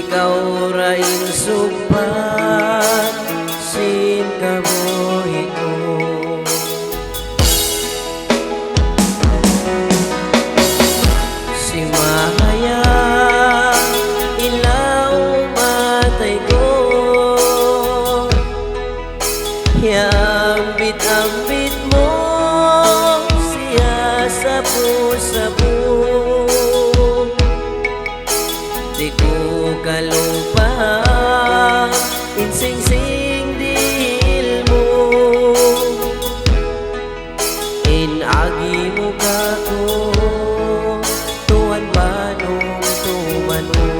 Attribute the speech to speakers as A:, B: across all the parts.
A: ikaw ra insugpat sin kabuhi ko. Si Mahaya ilaw matay ko, ambit-ambit mo siya sabu-sabu. Di ko kalupa insing-sing dihil mo, inagi mo ka ko tuwan banong tuman mo.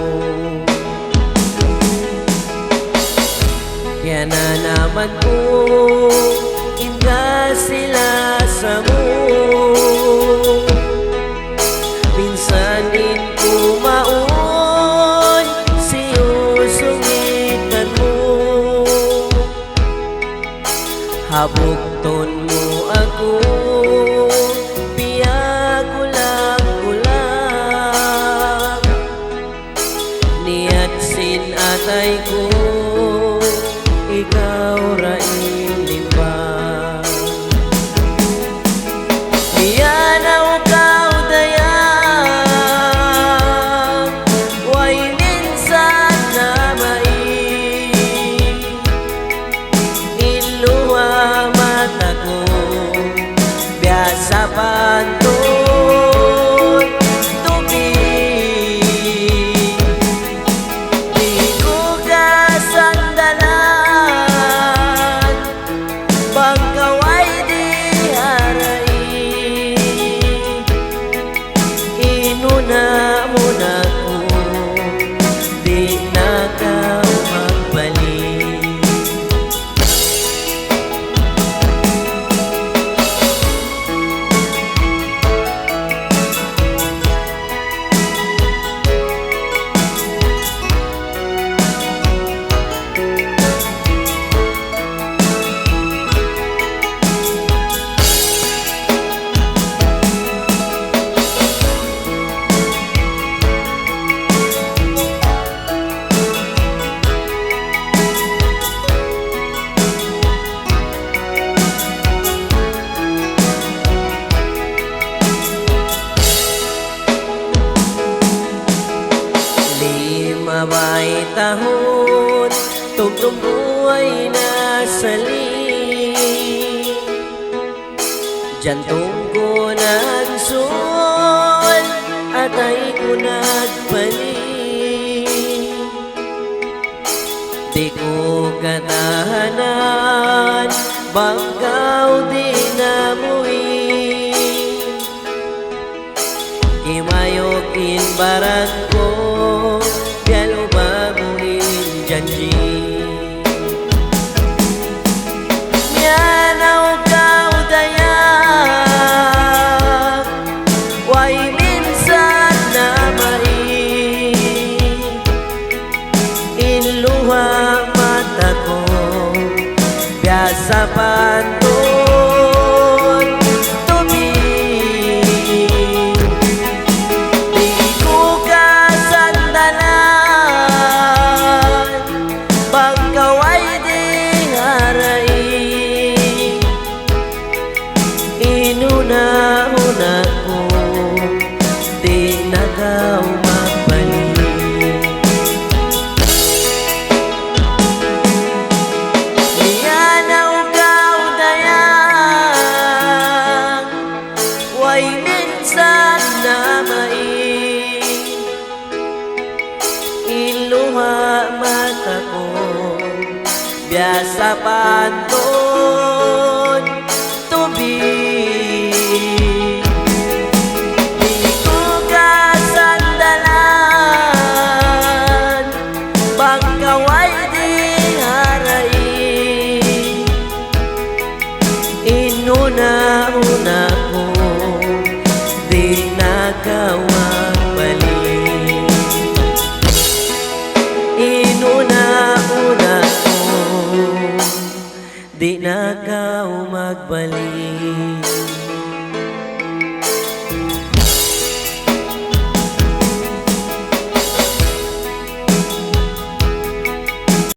A: Kaya na naman ko inga sila sa mo, minsan din ko maun siyusungitan mo. Habugton mo ako piyagulang-gulang, niyat sin atay ko ikaw ra ilimbang. Iyanaw kaw dayang way minsan na mai, iluwa mata ko biasa pantun tubig. Di ko kasandalan pagkaway di haray, inuna mo na ko di na ka magbalik. Mabay tahon tugtog buhay na sali, jantong ko nagsul atay ko nagpali. Di ko katahanan bangkaw di namuhi, kimayog inbaran ko bialo babuhin janji. Miyanaw kaw dayak way minsan na mai, inluha mata ko biasa pantun tubig. Di ko kasandalan pagkaway di haray, inuna-una ko di na kaw magbalik. Iyanaw kaw dayang way minsan na mai, iluha mata ko biasa pantun tubig. Di ko kasandalan pagkaway di haray, inuna-una ko di na ka magbalik. Inuna-una ko di na ka magbalik.